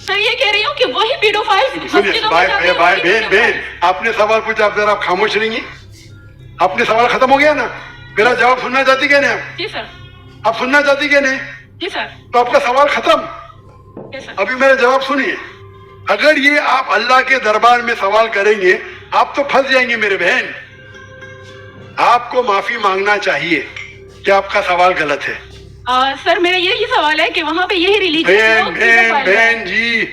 Sir ये कह रही हूँ कि वही पीडोफाइल सुनिए भाई बहन आपने सवाल पूछा, आप जरा खामोश रहेंगे? आपने सवाल खत्म हो गया ना? मेरा जवाब सुनना चाहती क्या नहीं आप? जी सर। आप सुनना चाहती क्या नहीं? जी सर। तो आपका सवाल खत्म। जी सर। अभी मेरा जवाब सुनिए। अगर ये आप अल्लाह के दरबार में सवाल करेंगे आप तो फंस जाएंगे मेरे बहन। आपको माफी मांगना चाहिए कि आपका सवाल गलत है। सर मेरा यही सवाल है कि वहाँ पे यही बहन जी,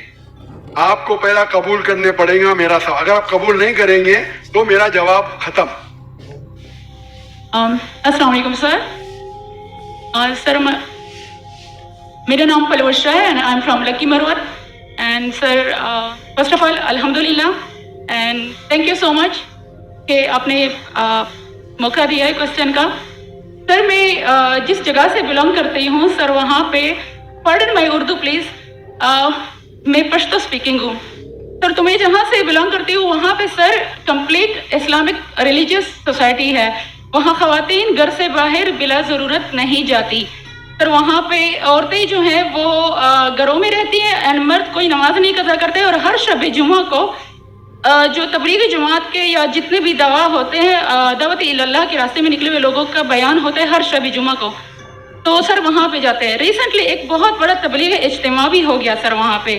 आपको पहला कबूल करने पड़ेगा मेरा सवाल। अगर आप कबूल नहीं करेंगे तो मेरा जवाब खत्म। अस्सलाम वालेकुम सर। सर मेरा नाम पलवशा है and I am from Lakki Marwat and sir first of all अल्हम्दुलिल्लाह and thank you so much कि आपने मौका दिया है क्वेश्चन का। सर मैं जिस जगह से बिलोंग करती हूँ सर वहाँ पे पार्डन माई उर्दू प्लीज, मैं पश्तो स्पीकिंग हूँ सर। तो मैं जहाँ से बिलोंग करती हूँ वहाँ पे sir complete Islamic religious society है। वहाँ ख़वातीन घर से बाहर बिला ज़रूरत नहीं जाती सर। वहाँ पे औरतें जो हैं वो घरों में रहती हैं एंड मर्द कोई नमाज नहीं कज़ा करते। और हर शब जुमा को जो तबलीगी जमात के या जितने भी दवा होते हैं दावत इल्लल्लाह के रास्ते में निकले हुए लोगों का बयान होता है हर शब जुमा को, तो सर वहाँ पे जाते हैं। रिसेंटली एक बहुत बड़ा तबलीगी इज्तिमा भी हो गया सर वहाँ पे।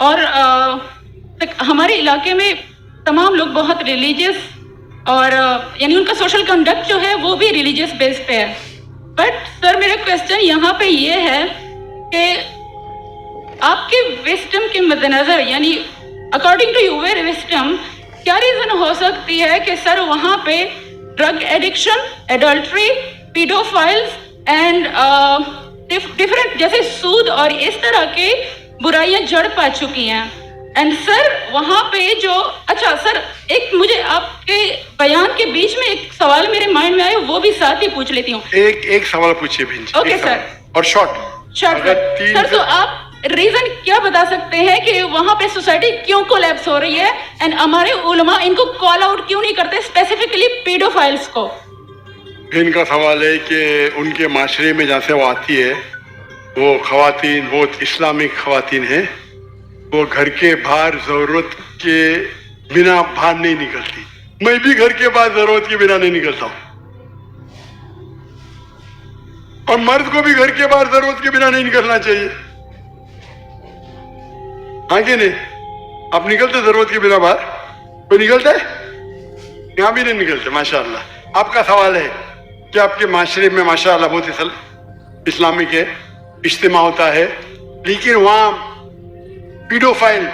और हमारे इलाके में तमाम लोग बहुत रिलीजियस और यानी उनका सोशल कंडक्ट जो है वो भी रिलीजियस बेस पे है। बट सर मेरा क्वेश्चन यहाँ पे ये है कि आपके विस्डम के मद्देनजर यानी अकॉर्डिंग टू यूर विस्डम क्या रीजन हो सकती है कि सर वहाँ पे drug addiction, adultery, paedophiles and different जैसे सूद और इस तरह के बुराइयां जड़ पा चुकी हैं। एंड सर वहाँ पे जो अच्छा सर एक मुझे आपके बयान के बीच में एक सवाल मेरे माइंड में आया वो भी साथ ही पूछ लेती हूँ। एक सवाल पूछिए बहन जी। Okay sir. और शॉर्ट सर तो आप रीजन क्या बता सकते हैं कि वहाँ पे सोसाइटी क्यों कोलैप्स हो रही है एंड हमारे उलमा इनको कॉल आउट क्यों नहीं करते स्पेसिफिकली पीडोफाइल्स को? इनका सवाल है कि उनके माशरे में जहाँ से वो आती है वो खवातीन बहुत इस्लामिक खवातीन है, वो घर के बाहर जरूरत के बिना बाहर नहीं निकलती। मैं भी घर के बाहर जरूरत के बिना नहीं निकलता हूँ और मर्द को भी घर के बाहर जरूरत के बिना नहीं निकलना चाहिए। आगे नहीं आप निकलते जरूरत के बिना बाहर? कोई निकलता है? यहाँ भी नहीं निकलते माशाअल्लाह। आपका सवाल है कि आपके माशरे में माशाअल्लाह बहुत इस्लामिक है, इज्तिमा होता है, लेकिन वहाँ पीडोफाइल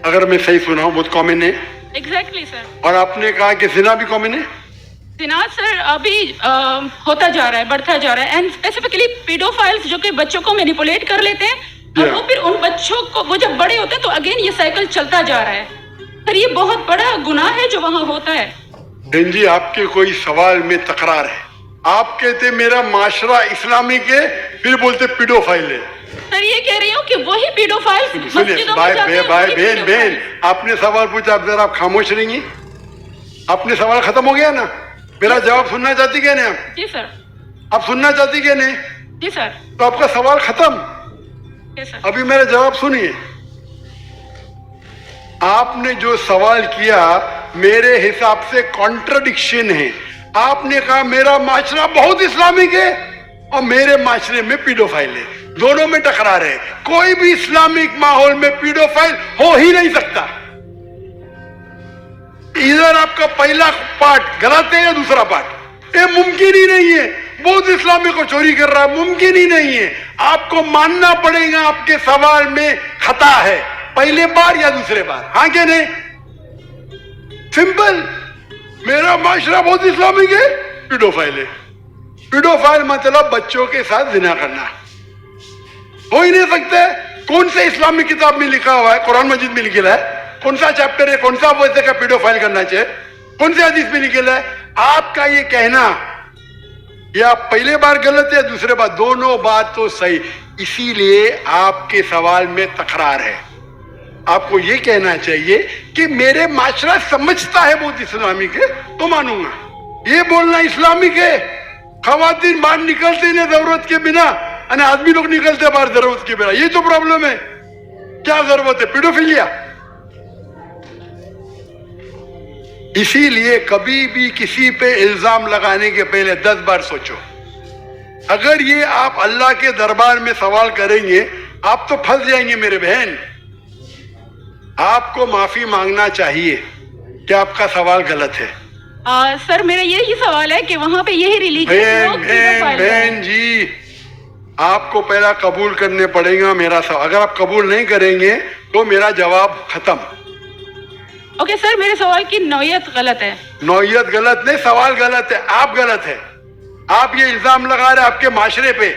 अगर मैं सही सुना हूँ बहुत कॉमन है। Exactly sir. और आपने कहा कि जिना भी कॉमन है? जिना सर अभी होता जा रहा है, बढ़ता जा रहा है एंड स्पेसिफिकली पीडोफाइल्स जो कि बच्चों को मैनिपुलेट कर लेते हैं और वो फिर उन बच्चों को वो जब बड़े होते हैं तो अगेन ये साइकिल चलता जा रहा है सर। ये बहुत बड़ा गुनाह है जो वहाँ होता है। बहन जी आपके कोई सवाल में तकरार है। आप कहते मेरा माशरा इस्लामिक है फिर बोलते पीडोफाइल है। सर ये कह रही हूँ कि वही पीडोफाइल्स सुनिए भाई बहन आपने सवाल पूछा, आप जरा आप खामोश रहेंगी? आपने सवाल खत्म हो गया ना? मेरा जवाब सुनना चाहती क्या नहीं आप? जी सर। आप सुनना चाहती क्या नहीं? जी सर। तो आपका सवाल खत्म। सर। अभी मेरा जवाब सुनिए। आपने जो सवाल किया मेरे हिसाब से कॉन्ट्रडिक्शन है। आपने कहा मेरा माशरा बहुत इस्लामिक है और मेरे माशरे में पीडोफाइल है, दोनों में टकरार है। कोई भी इस्लामिक माहौल में पीडोफाइल हो ही नहीं सकता। इधर आपका पहला पार्ट गलत है या दूसरा पार्ट? ये मुमकिन ही नहीं है। बहुत इस्लामिक को चोरी कर रहा है, मुमकिन ही नहीं है। आपको मानना पड़ेगा आपके सवाल में खता है, पहले बार या दूसरे बार। हाँ क्या नहीं? सिंपल। मेरा माशरा बहुत इस्लामिक है, पीडोफाइल है। पीडोफाइल मतलब बच्चों के साथ जिना करना हो ही नहीं सकता है। कौन से इस्लामिक किताब में लिखा हुआ है? कुरान मजीद में लिखा है? कौन सा चैप्टर है, कौन सा वैसे का पीडोफाइल करना चाहिए? कौन से हदीस में लिखा है? आपका ये कहना या पहले बार गलत है, दूसरे बार, दोनों बात तो सही। इसीलिए आपके सवाल में तकरार है। आपको ये कहना चाहिए कि मेरे माशरा समझता है बहुत इस्लामिक है तो मानूंगा। ये बोलना इस्लामिक है, खवातीन बाहर निकलते नहीं जरूरत के बिना, आदमी लोग निकलते बाहर जरूरत के बिना, ये तो प्रॉब्लम है। क्या जरूरत है पीडोफिलिया? इसीलिए कभी भी किसी पे इल्जाम लगाने के पहले 10 बार सोचो. अगर ये आप अल्लाह के दरबार में सवाल करेंगे आप तो फंस जाएंगे मेरे बहन. आपको माफी मांगना चाहिए कि आपका सवाल गलत है. सर मेरा यही सवाल है कि वहाँ पे यही रिलीजियस बहन जी, आपको पहला कबूल करने पड़ेगा मेरा सवाल. अगर आप कबूल नहीं करेंगे तो मेरा जवाब खत्म. ओके सर, मेरे सवाल की नौयत गलत है. नौयत गलत नहीं, सवाल गलत है. आप गलत है. आप ये इल्जाम लगा रहे आपके माशरे पे.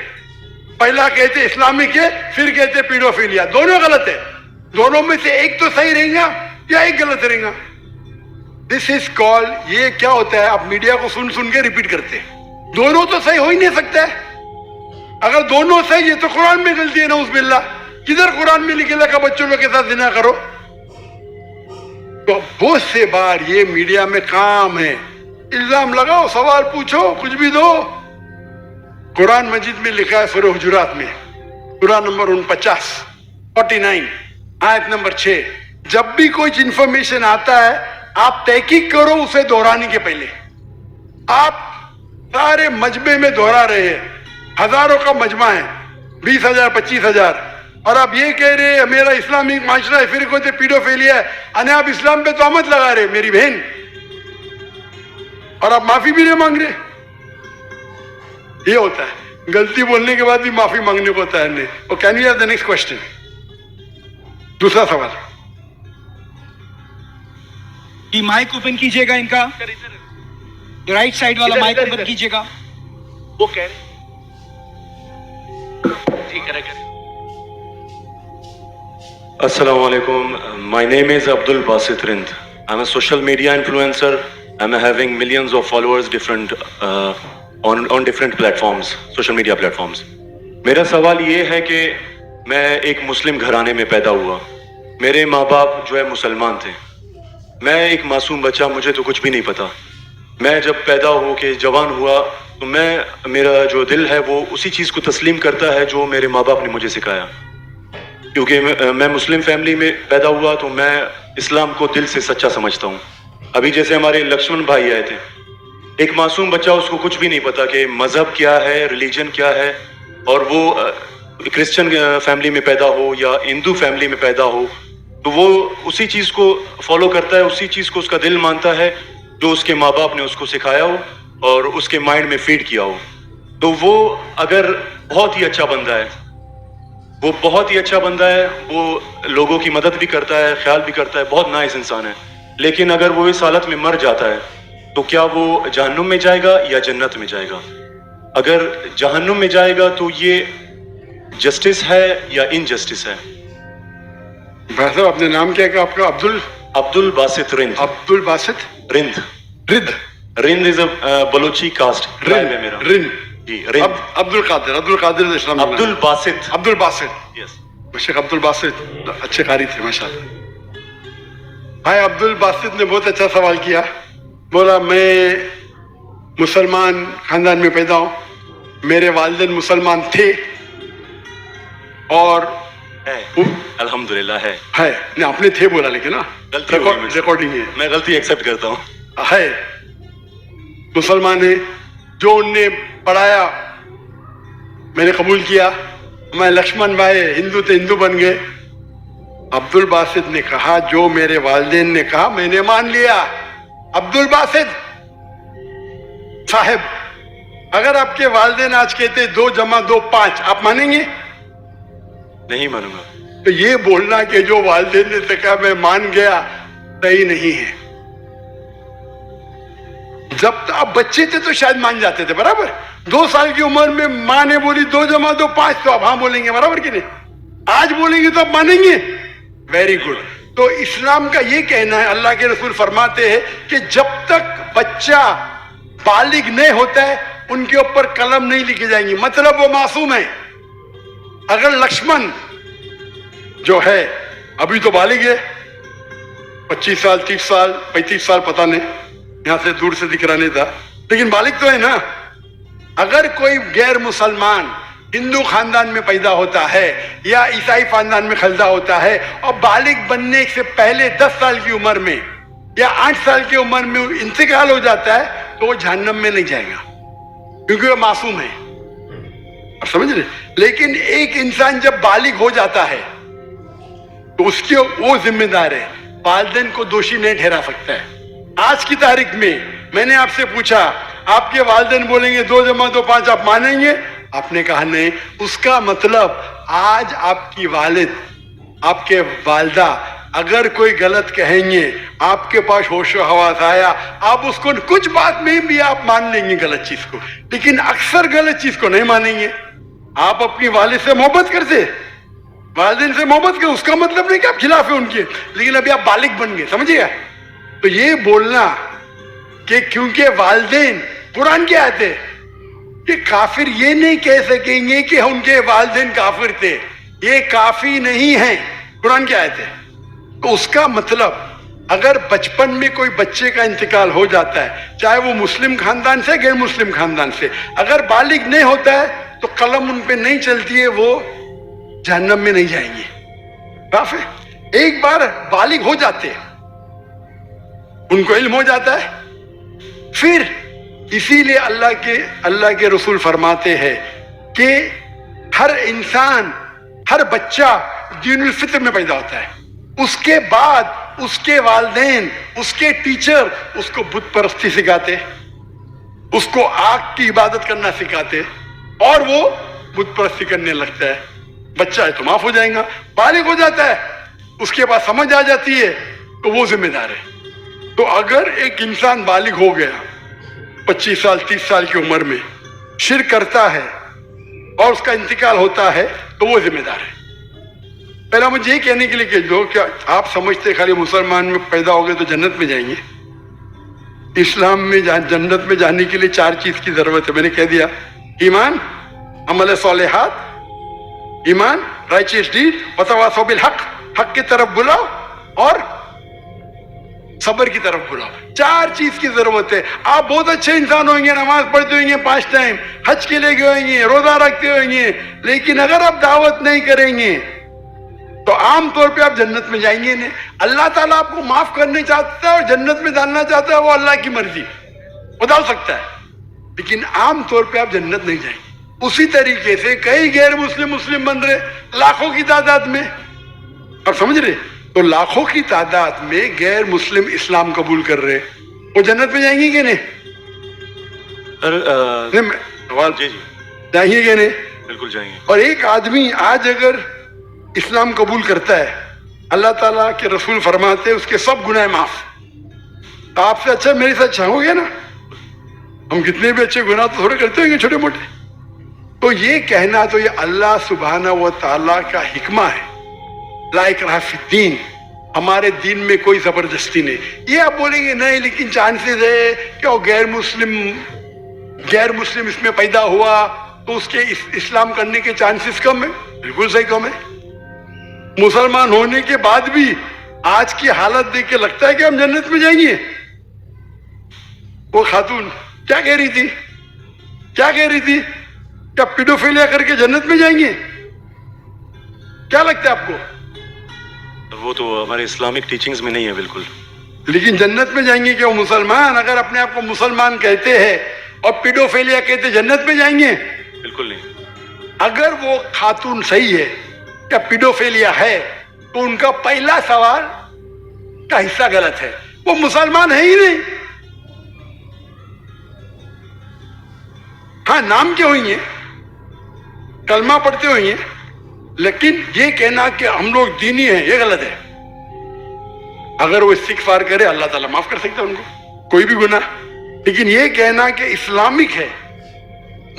पहला कहते इस्लामिक है, फिर कहते पीडोफिलिया. दोनों गलत है. दोनों में से एक तो सही रहेगा या एक गलत रहेगा. This is call. ये क्या होता है, आप मीडिया को सुन सुन के रिपीट करते हैं. दोनों तो सही हो ही नहीं सकता है. अगर दोनों सही है तो कुरान में गलती है ना. उस बिल्ला किधर कुरान में लिखे लगा बच्चों लोग के साथ जिना करो. तो बहुत से बार ये मीडिया में काम है, इल्जाम लगाओ, सवाल पूछो, कुछ भी दो. कुरान मजीद में लिखा है सूरह हुजुरात में, सूरह नंबर 49 आयत नंबर 6, जब भी कोई इंफॉर्मेशन आता है आप तहकीक करो उसे दोहराने के पहले. आप सारे मजमे में दोहरा रहे हैं, हजारों का मजमा है, 20,000 25,000, और आप ये कह रहे हैं मेरा इस्लामिक माशरा है, फिर कहते पीडोफिलिया है, अने आप इस्लाम पे तोहमत लगा रहे मेरी बहन, और आप माफी भी नहीं मांग रहे. ये होता है, गलती बोलने के बाद भी माफी मांगने को होता है. और can you have the next question? दूसरा सवाल. कि माइक ओपन कीजिएगा इनका, राइट साइड वाला माइक ओपन कीजिएगा. वो कह रहे ठीक है. Assalamu alaikum. My name is Abdul Basit Rind. I'm a social media influencer. I'm having millions of followers on different platforms, social media platforms. मेरा सवाल ये है कि मैं एक मुस्लिम घराने में पैदा हुआ. मेरे माँ बाप जो है मुसलमान थे. मैं एक मासूम बच्चा, मुझे तो कुछ भी नहीं पता. मैं जब पैदा हो के जवान हुआ तो मेरा जो दिल है वो उसी चीज़ को तस्लीम करता है जो मेरे माँ बाप ने मुझे सिखाया. क्योंकि मैं मुस्लिम फैमिली में पैदा हुआ तो मैं इस्लाम को दिल से सच्चा समझता हूँ. अभी जैसे हमारे लक्ष्मण भाई आए थे, एक मासूम बच्चा, उसको कुछ भी नहीं पता कि मज़हब क्या है, रिलीजन क्या है, और वो क्रिश्चियन फैमिली में पैदा हो या हिंदू फैमिली में पैदा हो तो वो उसी चीज़ को फॉलो करता है, उसी चीज़ को उसका दिल मानता है जो उसके माँ बाप ने उसको सिखाया हो और उसके माइंड में फीड किया हो. तो वो अगर बहुत ही अच्छा बंदा है, वो बहुत ही अच्छा बंदा है, वो लोगों की मदद भी करता है, ख्याल भी करता है, बहुत नाइस इंसान है. लेकिन अगर वो इस हालत में मर जाता है तो क्या वो जहन्नुम में जाएगा या जन्नत में जाएगा? अगर जहन्नुम में जाएगा तो ये जस्टिस है या इनजस्टिस है? भाई साहब अपने नाम क्या है आपका? Abdul Basit Rind. Abdul Basit Rind. Rind is a Balochi caste. Rind है मेरा. रिंद जी रिंद. अब्दुल कादिर इस्लाम. अब्दुल बासित. यस. शेख अब्दुल बासित अच्छे कारी थे माशाल्लाह. भाई अब्दुल बासित ने बहुत अच्छा सवाल किया. बोला मैं मुसलमान खानदान में पैदा हूँ, मेरे वालिदैन मुसलमान थे और अल्हम्दुलिल्लाह है. नहीं आपने थे बोला लेकिन ना रिकॉर्डिंग है, मैं गलती एक्सेप्ट करता हूँ. है मुसलमान है. जो उनने पढ़ाया मैंने कबूल किया. मैं लक्ष्मण भाई हिंदू थे, हिंदू बन गए. अब्दुल बासित ने कहा जो मेरे वालिदैन ने कहा मैंने मान लिया. अब्दुल बासित साहब, अगर आपके वालिदैन आज कहते 2 + 2 5, आप मानेंगे? नहीं मानूंगा. तो ये बोलना कि जो वालिदैन ने कहा मैं मान गया सही नहीं है. जब आप बच्चे थे तो शायद मान जाते थे, बराबर. 2 साल की उम्र में माँ ने बोली 2 + 2 5, तो आप हाँ बोलेंगे, बराबर कि नहीं? आज बोलेंगे तो आप मानेंगे. Very good. तो इस्लाम का ये कहना है, अल्लाह के रसूल फरमाते हैं कि जब तक बच्चा बालिग नहीं होता है उनके ऊपर कलम नहीं लिखी जाएंगी, मतलब वो मासूम है. अगर लक्ष्मण जो है अभी तो बालिग है, 25 साल 30 साल 35 साल पता नहीं, यहां से दूर से दिख रहा नहीं था, लेकिन बालिग तो है ना. अगर कोई गैर मुसलमान हिंदू खानदान में पैदा होता है या ईसाई खानदान में पैदा होता है और बालिग बनने से पहले 10 साल की उम्र में या 8 साल की उम्र में इंतकाल हो जाता है तो वो जहन्नम में नहीं जाएगा, क्योंकि वो मासूम है। आप समझ रहे? लेकिन एक इंसान जब बालिग हो जाता है तो उसके वो जिम्मेदार है, वालिदैन को दोषी नहीं ठहरा सकता है। आज की तारीख में मैंने आपसे पूछा, आपके वालिदैन बोलेंगे 2 + 2 5, आप मानेंगे? आपने कहा नहीं। उसका मतलब आज आपकी वालिद, आपके वालदा अगर कोई गलत कहेंगे, आपके पास होश हवास आया, आप उसको कुछ बात में भी आप मान लेंगे गलत चीज को, लेकिन अक्सर गलत चीज को नहीं मानेंगे। आप अपनी वालिद से मोहब्बत करते, वालिदैन से मोहब्बत कर, उसका मतलब नहीं कि आप खिलाफ है उनके, लेकिन अभी आप बालिग बन गए, समझिएगा? तो ये बोलना कि क्योंकि वालिदैन, कुरान क्या आते कि काफिर ये नहीं कह सकेंगे कि उनके वालिदैन काफिर थे, ये काफी नहीं है, कुरान क्या आते। तो उसका मतलब अगर बचपन में कोई बच्चे का इंतकाल हो जाता है, चाहे वो मुस्लिम खानदान से गैर मुस्लिम खानदान से, अगर बालिग नहीं होता है तो कलम उन पे नहीं चलती है, वो जहन्नम में नहीं जाएंगे। काफी एक बार बालिग हो जाते हैं, उनको इल्म हो जाता है, फिर इसीलिए अल्लाह के रसूल फरमाते हैं कि हर इंसान, हर बच्चा दीनुल फित्र में पैदा होता है, उसके बाद उसके वालिदैन, उसके टीचर उसको बुत परस्ती सिखाते, उसको आग की इबादत करना सिखाते और वो बुत परस्ती करने लगता है। बच्चा है तो माफ हो जाएगा, बालिग हो जाता है, उसके बाद समझ आ जाती है तो वो जिम्मेदार है। तो अगर एक इंसान बालिग हो गया 25 साल 30 साल की उम्र में, शिर्क करता है और उसका इंतकाल होता है तो वो जिम्मेदार है। पहला मुझे ये कहने के लिए कह दो, क्या आप समझते खाली मुसलमान में पैदा हो गए तो जन्नत में जाएंगे? इस्लाम में जन्नत में जाने के लिए 4 चीज की जरूरत है, मैंने कह दिया। ईमान, अमल सालेहात, ईमान, राइचियस डीड, वतवासौ बिल हक, हक की तरफ बुलाओ और सब्र की तरफ बुलाओ। 4 चीज की जरूरत है। आप बहुत अच्छे इंसान होंगे, नमाज पढ़ते होंगे 5 टाइम, हज के लिए गए होंगे, रोजा रखते होंगे, लेकिन अगर आप दावत नहीं करेंगे तो आम तौर पे आप जन्नत में जाएंगे नहीं। अल्लाह ताला आपको माफ करने चाहता है और जन्नत में डालना चाहता है, वो अल्लाह की मर्जी, वो डाल सकता है, लेकिन आम तौर पे आप जन्नत नहीं जाएंगे। उसी तरीके से कई गैर मुस्लिम बन रहे लाखों की तादाद में, आप समझ रहे? तो लाखों की तादाद में गैर मुस्लिम इस्लाम कबूल कर रहे, वो जन्नत में जाएंगे कि नहीं? जी जाएंगे कि नहीं? बिल्कुल जाएंगे। और एक आदमी आज अगर इस्लाम कबूल करता है, अल्लाह ताला के रसूल फरमाते उसके सब गुनाह माफ। तो आपसे अच्छा मेरे साथ चाहोगे ना? हम कितने भी अच्छे गुनाह तो थोड़े करते होंगे, छोटे मोटे। तो ये कहना तो ये अल्लाह सुब्हाना व ताला का हिकमा है, ला इकराह फिद्दीन, हमारे दीन में कोई जबरदस्ती नहीं। ये आप बोलेंगे नहीं लेकिन चांसेस है कि वो गैर मुस्लिम इसमें पैदा हुआ तो उसके इस्लाम करने के चांसेस कम है। बिल्कुल सही कम है। मुसलमान होने के बाद भी आज की हालत देख के लगता है कि हम जन्नत में जाएंगे। वो खातून क्या कह रही थी? क्या पीडोफिलिया करके जन्नत में जाएंगे? क्या लगता है आपको? वो तो हमारे इस्लामिक टीचिंग्स में नहीं है बिल्कुल। लेकिन जन्नत में जाएंगे क्या वो मुसलमान? अगर अपने आप को मुसलमान कहते हैं और पीडोफिलिया कहते जन्नत में जाएंगे? बिल्कुल नहीं। अगर वो खातून सही है, क्या पीडोफिलिया है, तो उनका पहला सवाल का हिस्सा गलत है। वो मुसलमान है ही नहीं। हाँ, नाम के होंगे, कलमा पढ़ते होंगे, लेकिन ये कहना कि हम लोग दीनी हैं, ये गलत है। अगर वो इस्तिगफार करे अल्लाह ताला माफ कर सकता है उनको, कोई भी गुनाह। लेकिन ये कहना कि इस्लामिक है,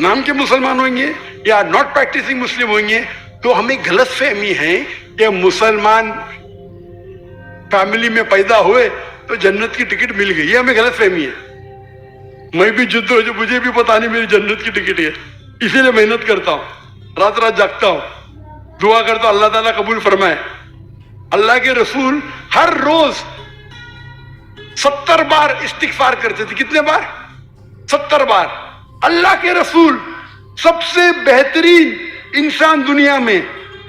नाम के मुसलमान होंगे या नॉट प्रैक्टिसिंग मुस्लिम होंगे, तो हमें गलत फहमी है कि मुसलमान फैमिली में पैदा हुए तो जन्नत की टिकट मिल गई। ये हमें गलत फहमी है। मैं भी जिद्द हो, जो मुझे भी पता नहीं मेरी जन्नत की टिकट है, इसीलिए मेहनत करता हूँ, रात रात जागता हूँ, दुआ करता हूँ अल्लाह ताला कबूल फरमाए। अल्लाह के रसूल हर रोज 70 बार इस्तिगफार करते थे। कितने बार? 70 बार। अल्लाह के रसूल سب سے بہترین انسان دنیا میں،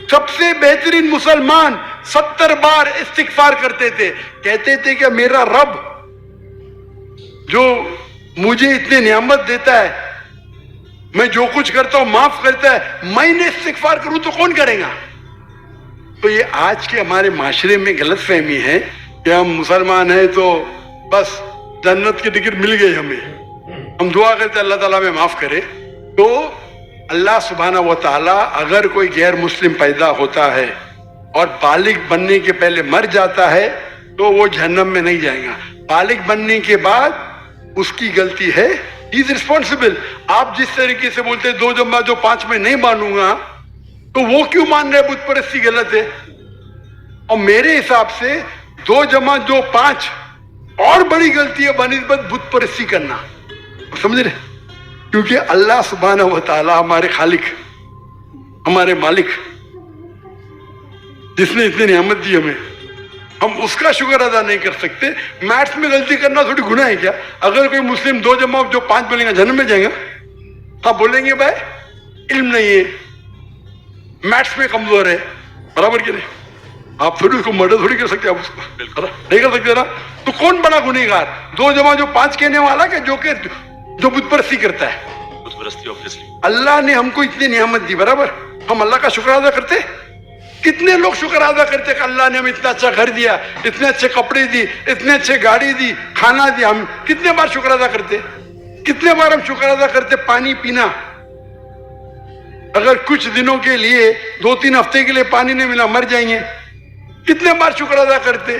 سب سے بہترین مسلمان 70 بار استغفار کرتے تھے، کہتے تھے کہ میرا رب جو مجھے اتنی نعمت دیتا ہے، میں جو کچھ کرتا ہوں معاف کرتا ہے، میں نے استغفار کروں تو کون کرے گا؟ تو یہ آج کے ہمارے معاشرے میں غلط فہمی ہے کہ ہم مسلمان ہیں تو بس جنت کی ٹکٹ مل گئی ہمیں، ہم دعا کرتے اللہ تعالیٰ میں معاف کرے۔ تو اللہ سبحانہ و تعالیٰ اگر کوئی غیر مسلم پیدا ہوتا ہے اور بالغ بننے کے پہلے مر جاتا ہے تو وہ جہنم میں نہیں جائے گا، بالغ بننے کے بعد اس کی غلطی ہے، ہی از ریسپانسبل۔ آپ جس طریقے سے بولتے ہیں 2 جمع 2 5 میں نہیں مانوں گا، تو وہ کیوں مان رہے بت پرستی غلط ہے؟ اور میرے حساب سے 2 جمع 2 5 اور بڑی غلطی ہے بنسبت بت پرستی کرنا، سمجھ رہے؟ کیونکہ اللہ سبحانہ و تعالی ہمارے خالق، ہمارے مالک، جس نے اتنی نعمت دی ہمیں، ہم اس کا شکر ادا نہیں کر سکتے۔ میتھس میں غلطی کرنا تھوڑی گناہ ہے کیا؟ اگر کوئی مسلم 2 جمع 2 5 بولیں گے جہنم میں جائیں گا، آپ بولیں گے بھائی علم نہیں ہے، میتھس میں کمزور ہے، برابر کہ نہیں؟ آپ تھوڑی اس کو مرڈر تھوڑی کر سکتے، آپ اس کو نہیں کر سکتے نا۔ تو کون بڑا گنہگار، 2 جمع 2 5 کہنے والا کہ جو بت پرستی کرتا ہے؟ بت پرستی obviously۔ اللہ نے ہم کو اتنی نعمت دی، برابر ہم اللہ کا شکر ادا کرتے؟ کتنے لوگ شکر ادا کرتے کہ اللہ نے ہمیں اتنا اچھا گھر دیا، اتنے اچھے کپڑے دی، اتنے اچھے گاڑی دی، کھانا دیا؟ ہم کتنے بار شکر ادا کرتے؟ کتنے بار ہم شکر ادا کرتے؟ پانی پینا، اگر کچھ دنوں کے لیے 2-3 ہفتے کے لیے پانی نہیں ملا مر جائیں گے، کتنے بار شکر ادا کرتے؟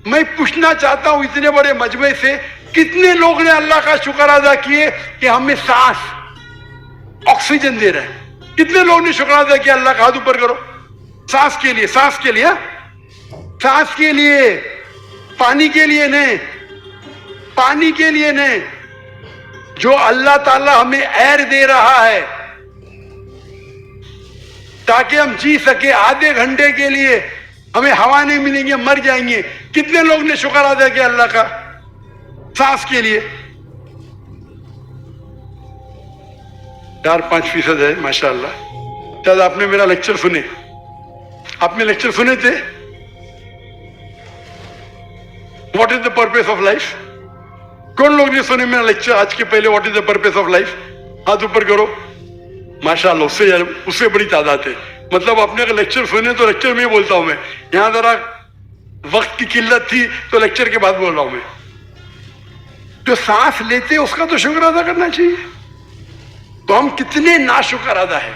میں پوچھنا چاہتا ہوں اتنے بڑے مجمع سے کتنے لوگ نے اللہ کا شکر ادا کیے کہ ہمیں سانس آکسیجن دے رہا ہے؟ کتنے لوگ نے شکر ادا کیا اللہ کا ہاتھ اوپر کرو، سانس کے لیے، سانس کے لیے، سانس کے لیے، پانی کے لیے نہیں، پانی کے لیے نہیں، جو اللہ تعالی ہمیں ایئر دے رہا ہے تاکہ ہم جی سکے، آدھے گھنٹے کے لیے ہمیں ہوا نہیں ملیں گے مر جائیں گے، کتنے لوگ نے شکر ادا کیا اللہ کا سانس کے لیے؟ 4-5% ہے ماشاءاللہ۔ شاید آپ نے میرا لیکچر سنے، آپ نے لیکچر سنے تھے what is the purpose of life? کون لوگ نے سنے میرا لیکچر آج کے پہلے what is the purpose of life? ہاتھ اوپر کرو، ماشاءاللہ، اس سے بڑی تعداد ہے۔ مطلب آپ نے اگر لیکچر سنے تو لیکچر میں بولتا ہوں، میں یہاں ذرا وقت کی قلت تھی تو لیکچر کے بعد بول رہا ہوں۔ میں جو سانس لیتے اس کا تو شکر ادا کرنا چاہیے۔ تو ہم کتنے ناشکر ادا ہیں،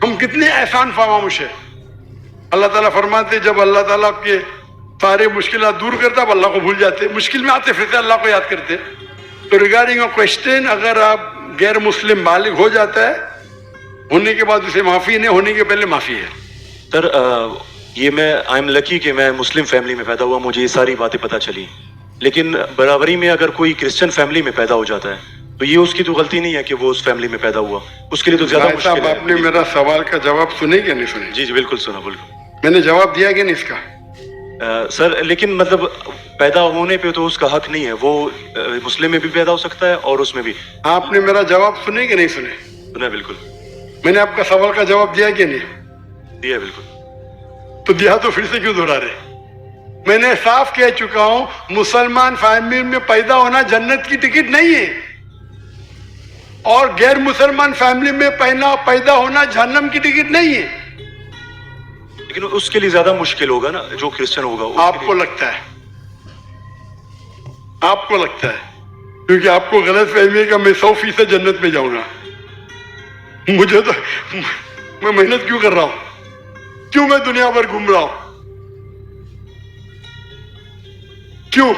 ہم کتنے احسان فراموش ہیں۔ اللہ تعالیٰ فرماتے جب اللہ تعالیٰ آپ کے سارے مشکلات دور کرتا اب اللہ کو بھول جاتے، مشکل میں آتے پھر سے اللہ کو یاد کرتے۔ تو ریگارڈنگ کوشچن، اگر آپ غیر مسلم بالغ ہو جاتا ہے، ہونے کے بعد اسے معافی نہیں، ہونے کے پہلے معافی ہے۔ سر یہ میں آئی ایم لکی کہ میں مسلم فیملی میں پیدا ہوا، مجھے یہ ساری باتیں پتہ چلی، لیکن برابری میں اگر کوئی کرسچن فیملی میں پیدا ہو جاتا ہے تو یہ اس کی تو غلطی نہیں ہے کہ وہ اس فیملی میں پیدا ہوا، اس کے لیے تو زیادہ مشکل ہے۔ آپ نے میرا سوال کا جواب سنے کہ نہیں سنے؟ جی بالکل سنا، بالکل میں نے جواب دیا کہ نہیں اس کا؟ سر لیکن مطلب پیدا ہونے پہ تو اس کا حق نہیں ہے، وہ مسلم میں بھی پیدا ہو سکتا ہے اور اس میں بھی۔ آپ نے میرا جواب سنے کہ نہیں سنے؟ سنا بالکل، میں نے آپ کا سوال کا جواب دیا کہ نہیں؟ دیا بالکل۔ تو دیا تو پھر سے کیوں دہرا رہے؟ میں نے صاف کہہ چکا ہوں، مسلمان فیملی میں پیدا ہونا جنت کی ٹکٹ نہیں ہے، اور غیر مسلمان فیملی میں پیدا ہونا جہنم کی ٹکٹ نہیں ہے۔ لیکن اس کے لیے زیادہ مشکل ہوگا نا جو کرسچن ہوگا۔ آپ کو لگتا ہے، آپ کو لگتا ہے، کیونکہ آپ کو غلط فہمی ہے کہ میں 100% جنت میں جاؤں گا۔ مجھے تو میں محنت کیوں کر رہا ہوں، کیوں میں دنیا بھر گھوم رہا ہوں، کیوں؟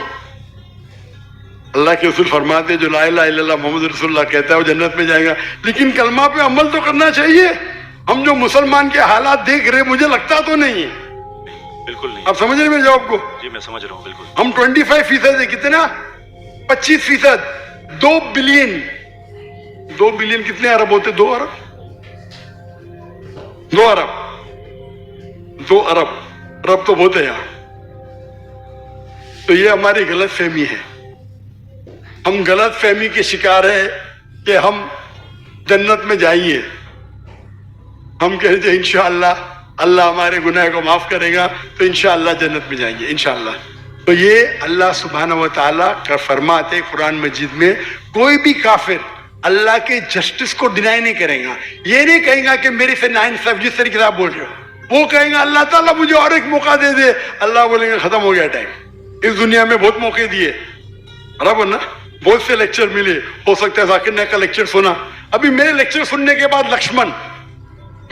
اللہ کے رسول فرماتے جو لا الہ الا اللہ محمد رسول اللہ کہتا ہے وہ جنت میں جائے گا، لیکن کلمہ پہ عمل تو کرنا چاہیے۔ ہم جو مسلمان کے حالات دیکھ رہے مجھے لگتا تو نہیں ہے۔ بالکل نہیں۔ آپ سمجھ رہے میرے جواب کو؟ جی میں سمجھ رہا ہوں بالکل۔ ہم 25% ہے، کتنا؟ 25%، 2 بلین۔ 2 بلین کتنے ارب ہوتے؟ 2 ارب، 2 ارب، 2 ارب، ارب تو بہت ہے یہاں۔ تو یہ ہماری غلط فہمی ہے، ہم غلط فہمی کے شکار ہیں کہ ہم जन्नत में जाएंगे। हम कह रहे थे इंशाअल्लाह अल्लाह हमारे गुनाह को माफ करेगा तो इंशाअल्लाह जन्नत में जाएंगे इंशाअल्लाह। तो ये अल्लाह सुब्हानहू व तआला का फरमाते कुरान मजीद में, कोई भी काफिर अल्लाह के जस्टिस को डिनाई नहीं करेगा। ये नहीं कहेगा कि मेरे से नाइंसाफ, जिस तरीके से आप बोल रहे हो, वो कहेगा अल्लाह ताला मुझे और एक मौका दे दे। अल्लाह बोलेंगे खत्म हो गया टाइम, इस दुनिया में बहुत मौके दिए, बराबर ना, बहुत से लेक्चर मिले, हो सकता है जाकिर नायक का लेक्चर सुना। अभी मेरे लेक्चर सुनने के बाद लक्ष्मण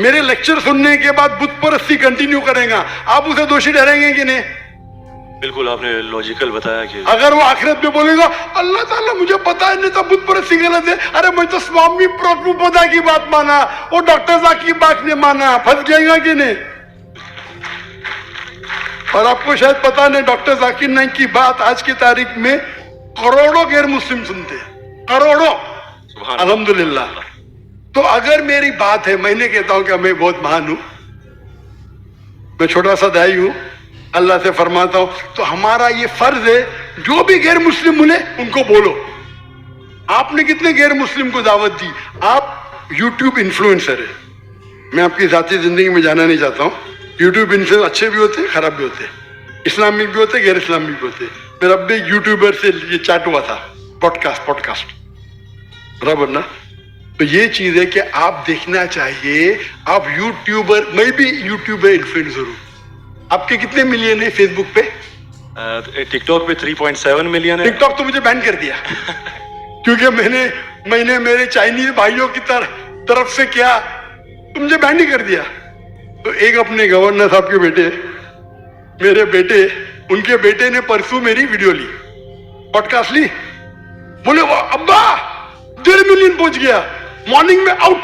मेरे लेक्चर सुनने के बाद बुत परस्ती कंटिन्यू करेगा, आप उसे दोषी ठहरेंगे कि नहीं? बिल्कुल, आपने लॉजिकल बताया कि अगर वो आखिरत में बोलेगा अल्लाह ताला मुझे पता है नहीं था बुत परस्ती गलत है, अरे मैं तो स्वामी प्रभुपदा की बात माना, वो डॉक्टर साहब की बात नहीं माना, फंस जाएगा कि नहीं? और आपको शायद पता नहीं, डॉक्टर जाकिर नाइक की बात आज की तारीख में करोड़ों गैर मुस्लिम सुनते हैं, करोड़ों, सुभान अल्हम्दुलिल्लाह। तो अगर मेरी बात है, मैंने कहता हूं कि मैं बहुत महान हूं, मैं छोटा सा दाई हूं, अल्लाह से फरमाता हूं, तो हमारा ये फर्ज है जो भी गैर मुस्लिम मिले उनको बोलो। आपने कितने गैर मुस्लिम को दावत दी? आप यूट्यूब इन्फ्लुएंसर है, मैं आपकी जाती जिंदगी में जाना नहीं चाहता हूं। यूट्यूब इन्फ्लुएंसर अच्छे भी होते हैं, खराब भी होते हैं, इस्लामिक भी होते हैं, गैर इस्लामिक भी होते हैं। मेरा अब भी यूट्यूबर से ये चैट हुआ था, पॉडकास्ट, बराबर ना। तो ये चीज है कि आप देखना चाहिए, आप यूट्यूबर, मैं भी यूट्यूबर इन्फ्लुएंसर हूं। आपके कितने मिलियन है फेसबुक पे? टिकटॉक पे 3.7 मिलियन है। टिकटॉक तो मुझे बैन कर दिया क्योंकि मैंने मेरे चाइनीज भाइयों की तरफ से किया, तो मुझे बैन ही कर दिया। तो एक अपने गवर्नर साहब के बेटे, मेरे बेटे, उनके बेटे ने परसों मेरी वीडियो ली, पॉडकास्ट ली, बोले वो अब्बा 1.5 मिलियन पहुंच गया, मॉर्निंग में आउट।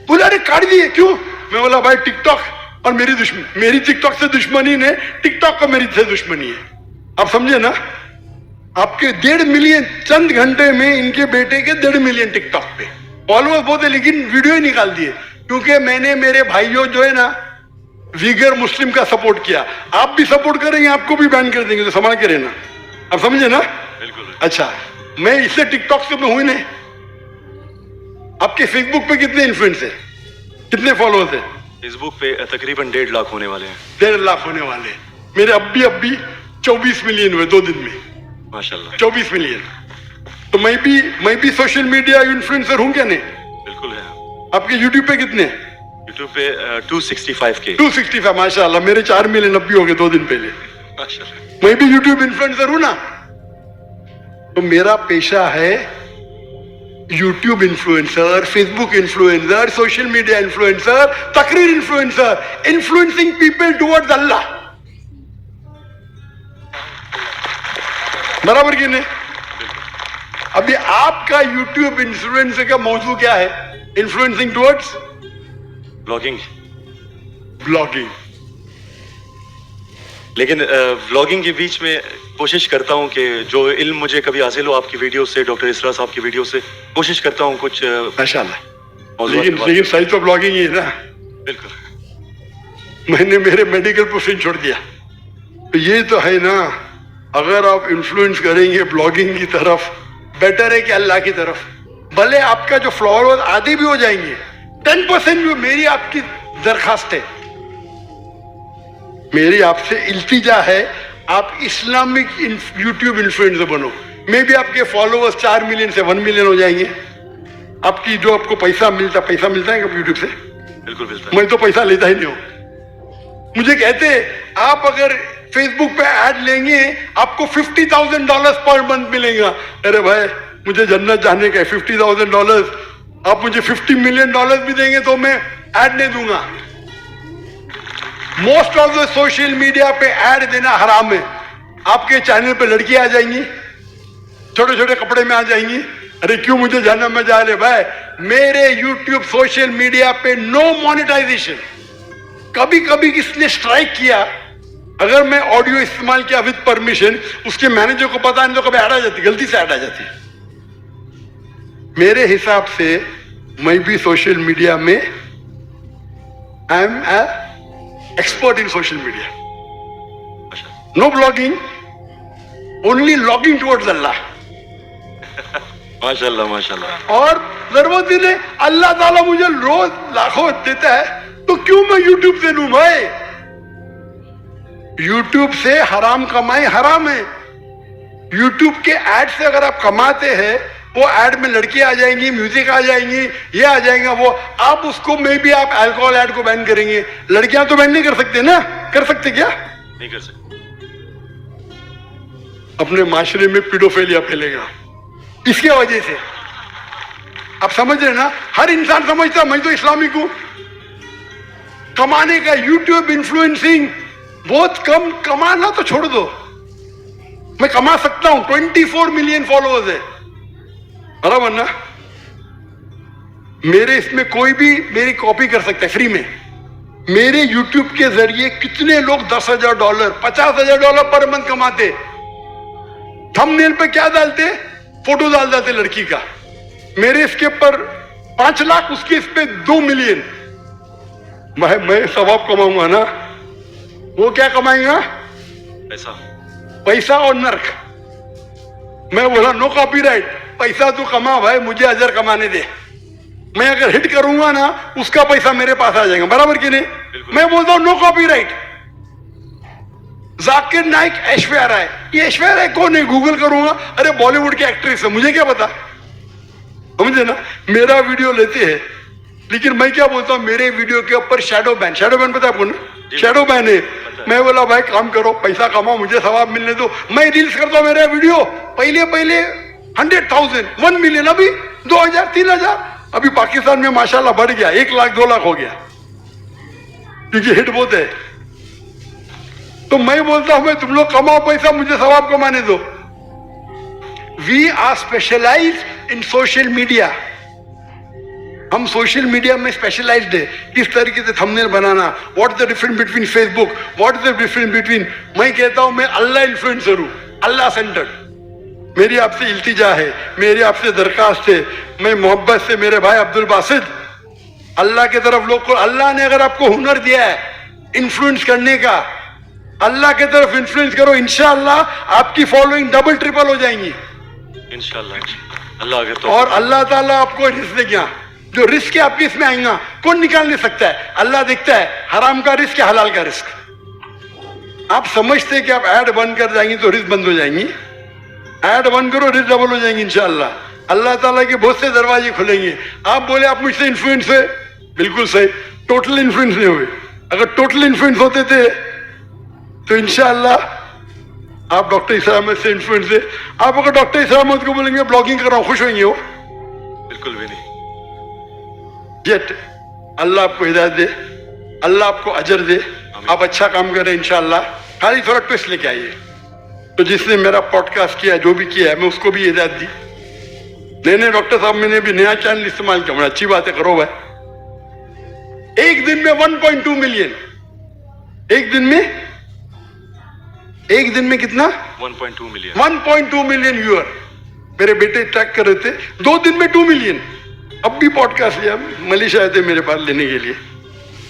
बोले अरे काट दिए, क्यों? मैं बोला भाई टिकटॉक और मेरी टिकटॉक से दुश्मनी ने, टिकटॉक का मेरी से दुश्मनी है। आप समझे ना? आपके 1.5 मिलियन चंद घंटे में, इनके बेटे के 1.5 मिलियन टिकटॉक पे फॉलोअर्स बहुत है, लेकिन वीडियो ही निकाल दिए क्योंकि मैंने मेरे भाइयों जो है ना वीगर मुस्लिम का सपोर्ट किया। आप भी सपोर्ट करेंगे, आपको भी बैन कर देंगे, तो संभाल के रहना। आप समझे ना? बिल्कुल। अच्छा, मैं इससे टिकटॉक से मैं हुई नहीं। आपके फेसबुक पे कितने इन्फ्लुएंस है, कितने फॉलोअर्स है? फेसबुक पे तकरीबन 1.5 लाख होने वाले हैं। 1.5 लाख होने वाले हैं। मेरे अब भी 24 मिलियन हुए 2 दिन में, माशाल्लाह। 24 मिलियन। तो मैं भी सोशल मीडिया इन्फ्लुएंसर हूं क्या? नहीं, बिल्कुल है। आपके यूट्यूब पे कितने? यूट्यूब पे 265K। 265, माशाल्लाह। मेरे 4 मिलियन अब भी हो गए 2 दिन पहले। माशाल्लाह। मैं भी यूट्यूब इन्फ्लुएंसर हूं ना। तो मेरा पेशा है YouTube influencer, Facebook influencer, social media influencer, तकरीर इन्फ्लुएंसर, इन्फ्लुएंसिंग पीपल टुवर्ड्स अल्लाह। बराबर कि नहीं? अभी आपका यूट्यूब इन्फ्लुएंसर का मौजू क्या है? Influencing towards blogging. लेकिन व्लॉगिंग के बीच में कोशिश करता हूँ कि जो इल्म मुझे कभी हासिल हो आपकी वीडियो से, डॉक्टर इसरा साहब की वीडियो से, कोशिश करता हूँ कुछ माशाल्लाह। लेकिन सही तो ब्लॉगिंग ही है ना। बिल्कुल। मैंने मेरे मेडिकल प्रोफेशन छोड़ दिया, तो ये तो है ना। अगर आप इन्फ्लुएंस करेंगे ब्लॉगिंग की तरफ, बेटर है कि अल्लाह की तरफ। भले आपका जो फॉलोअर्स आधे भी हो जाएंगे, 10% भी, मेरी आपकी दरखास्त है, मेरी आपसे इल्तिजा है, आप इस्लामिक यूट्यूब इन्फ्लुएंसर बनो। मे भी आपके फॉलोअर्स 4 मिलियन से 1 मिलियन हो जाएंगे। आपकी जो आपको पैसा मिलता है यूट्यूब से? बिल्कुल मिलता है। मैं तो पैसा लेता ही नहीं हूं। मुझे कहते आप अगर फेसबुक पे ऐड लेंगे आपको $50,000 पर मंथ मिलेगा। अरे भाई, मुझे जन्नत जाने का है, $50,000 आप मुझे $50 मिलियन भी देंगे तो मैं ऐड नहीं दूंगा। Most of the social media पे ऐड देना हराम है। आपके चैनल पे लड़की आ जाएंगी, छोटे छोटे कपड़े में आ जाएंगी, अरे क्यों मुझे जाना, मैं जा रहे। भाई, मेरे यूट्यूब सोशल मीडिया पे नो मोनेटाइजेशन। कभी कभी किसने स्ट्राइक किया, अगर मैं ऑडियो इस्तेमाल किया विद परमिशन, उसके मैनेजर को पता नहीं तो कभी ऐड आ जाती, गलती से ऐड आ जाती। मेरे हिसाब से मैं भी सोशल मीडिया में I am expert in social media. No blogging, only logging towards Allah. माशाल्लाह माशाल्लाह। और जरूरत ही नहीं, अल्लाह ताला मुझे रोज लाखों देता है, तो क्यों मैं यूट्यूब से लूं भाई? यूट्यूब से हराम कमाई हराम है। यूट्यूब के एड से अगर आप कमाते हैं, वो एड में लड़की आ जाएंगी, म्यूजिक आ जाएंगी, ये आ जाएगा वो, आप उसको में भी आप अल्कोहल एड को बैन करेंगे। लड़कियां तो बैन नहीं कर सकते ना? कर सकते क्या? नहीं कर सकते। अपने माशरे में पीडोफिलिया फैलेगा इसके वजह से। आप समझ रहे ना? हर इंसान समझता मैं तो इस्लामिक हूं। कमाने का यूट्यूब इन्फ्लुएंसिंग बहुत कम, कमाना तो छोड़ दो, मैं कमा सकता हूं। 24 मिलियन फॉलोअर्स है, बराबर ना? मेरे इसमें कोई भी मेरी कॉपी कर सकता है फ्री में। मेरे यूट्यूब के जरिए कितने लोग $10,000 $50,000 पर मंथ कमाते। थंबनेल पे क्या डालते? फोटो डाल देते लड़की का। मेरे इसके पर 5 लाख, उसके इस पे 2 मिलियन। मैं सवाब कमाऊंगा ना, वो क्या कमाएगा? पैसा। पैसा और नर्क। मैं बोला नो कॉपीराइट, पैसा तू कमा भाई, मुझे अजर कमाने दे। मैं अगर हिट करूंगा ना, उसका पैसा मेरे पास आ जाएगा, बराबर कि नहीं? मैं बोलता हूं नो कॉपीराइट। जाकिर नाइक ऐश्वर्या राय, ये ऐश्वर्या राय कौन है? गूगल करूंगा, अरे बॉलीवुड की एक्ट्रेस है, मुझे क्या पता? समझे ना? मेरा वीडियो लेते हैं, लेकिन मैं क्या बोलता हूं, मेरे वीडियो के ऊपर शैडो बैन पता है आपको ना? शैडो बैन है। मैं बोला भाई काम करो, पैसा कमाओ, मुझे सवाब मिलने दो। मैं रील्स करता हूं, मेरा वीडियो पहले 100,000 1 मिलियन, अभी 2,000 3,000। अभी पाकिस्तान में माशाल्लाह बढ़ गया, 1 लाख 2 लाख हो गया, क्योंकि हिट बहुत है। तो मैं बोलता हूं मैं तुम लोग कमाओ पैसा, मुझे सवाब कमाने दो। We are specialize in social media. हम सोशल मीडिया में स्पेशलाइज्ड है। किस तरीके से थंबनेल बनाना, what is the difference between Facebook, what is the difference between. मैं कहता हूं मैं अल्लाह इन्फ्लुएंसर हूं, अल्लाह सेंटर्ड। मेरी आपसे इल्तिजा है, मेरी आपसे दरखास्त है, मैं मोहब्बत से मेरे भाई अब्दुल बासित, अल्लाह की तरफ लोग को, अल्लाह ने अगर आपको हुनर दिया है इन्फ्लुएंस करने का, अल्लाह की तरफ इन्फ्लुएंस करो, इंशाअल्लाह आपकी फॉलोइंग डबल ट्रिपल हो जाएंगी इंशाल्लाह। अल्लाह अगर तो। और अल्लाह ताला आपको रिस्क देगा। जो रिस्क है आपके इसमें आएगा, कौन निकाल नहीं सकता है? अल्लाह देखता है हराम का रिस्क या हलाल का रिस्क। आप समझते हैं कि आप ऐड बंद कर जाएंगी तो रिस्क बंद हो जाएंगी। ऐड बंद करो, रिस्क डबल हो जाएंगी इंशाअल्लाह। अल्लाह ताला के बहुत से दरवाजे खुलेंगे। आप बोले आप मुझसे इन्फ्लुएंस है, बिल्कुल सही, टोटल इन्फ्लुएंस नहीं हुए। अगर टोटल इन्फ्लुएंस होते थे तो इंशाअल्लाह आप डॉक्टर इस्लाम से इन्फ्लुएंस है। आप अगर डॉक्टर इस्लाम को बोलेंगे ब्लॉगिंग कर रहा हूं, खुश होंगे हो? बिल्कुल भी नहीं। जेट अल्लाह आपको हिदायत दे, अल्लाह आपको अजर दे, आप अच्छा काम करें इंशाअल्लाह। खाली थोड़ा ट्विस्ट लेके आइए। तो जिसने मेरा पॉडकास्ट किया, जो भी किया है, मैं उसको भी हिदायत दी। नहीं डॉक्टर साहब, मैंने भी नया चैनल इस्तेमाल किया, बड़ा अच्छी बात है, करो भाई। एक दिन में 1.2 मिलियन, एक दिन में कितना? 1.2 मिलियन। 1.2 million viewer. मेरे बेटे ट्रैक कर रहे थे, 2 दिन में 2 मिलियन। अब भी पॉडकास्ट लिया, मलेशिया आए थे मेरे पास लेने के लिए।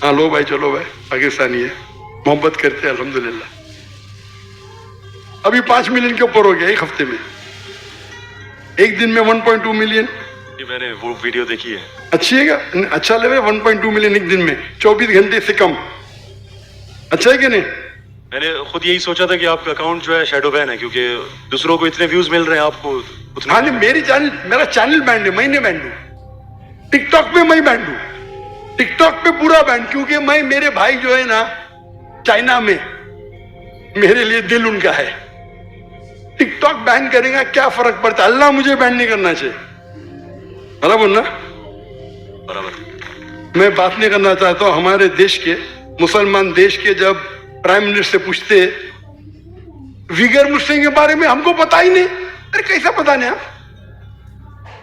हाँ लो भाई, चलो भाई, पाकिस्तानी है, मोहब्बत करते हैं अल्हम्दुलिल्लाह। अभी 5 मिलियन के ऊपर हो गया एक हफ्ते में, एक दिन में 1.2 मिलियन। ये मैंने वो वीडियो देखी है। अच्छी है क्या? अच्छा लगे 1.2 मिलियन एक दिन में, 24 घंटे से कम। अच्छा है कि नहीं? मैंने खुद यही सोचा था कि आपका अकाउंट जो है शैडो बैन है, क्योंकि दूसरों को इतने व्यूज मिल रहे हैं, आपको उतने। हाँ नहीं, मेरा चैनल बैंड है, मैं नहीं बैंड हूं। टिकटॉक पे मैं बैंड हूं, टिकटॉक पे पूरा बैंड, क्योंकि मैं, मेरे भाई जो है ना चाइना में, मेरे लिए दिल उनका है। टिकटॉक बैन करेगा क्या फर्क पड़ता है? अल्लाह मुझे बैन नहीं करना चाहिए, बराबर ना? बराबर। मैं बात नहीं करना चाहता हूं हमारे देश के, मुसलमान देश के, जब प्राइम मिनिस्टर से पूछते विगर मुस्लिम के बारे में, हमको पता ही नहीं। अरे कैसा पता नहीं?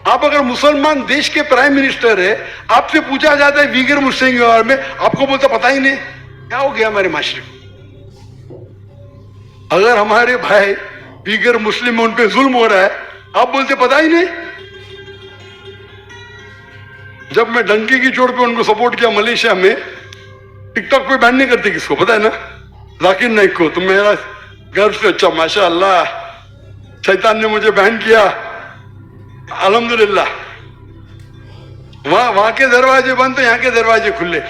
आप अगर मुसलमान देश के प्राइम मिनिस्टर है, आपसे पूछा जाता है विगर मुस्लिम के बारे में, आपको बोलता पता ही नहीं। क्या हो गया हमारे माशरे को? अगर हमारे भाई विगर मुस्लिम उन पे जुल्म हो रहा है, आप बोलते पता ही नहीं। जब मैं डंकी की चोट पे उनको सपोर्ट किया मलेशिया में, टिकटॉक पे बैन नहीं करते, किसको पता है ना? जाकिर नाइक को। तो मेरा गर्व से, अच्छा माशाअल्लाह, शैतान ने मुझे बैन किया, अल्हम्दुलिल्लाह, वहां के दरवाजे बंद तो यहाँ के दरवाजे खुले.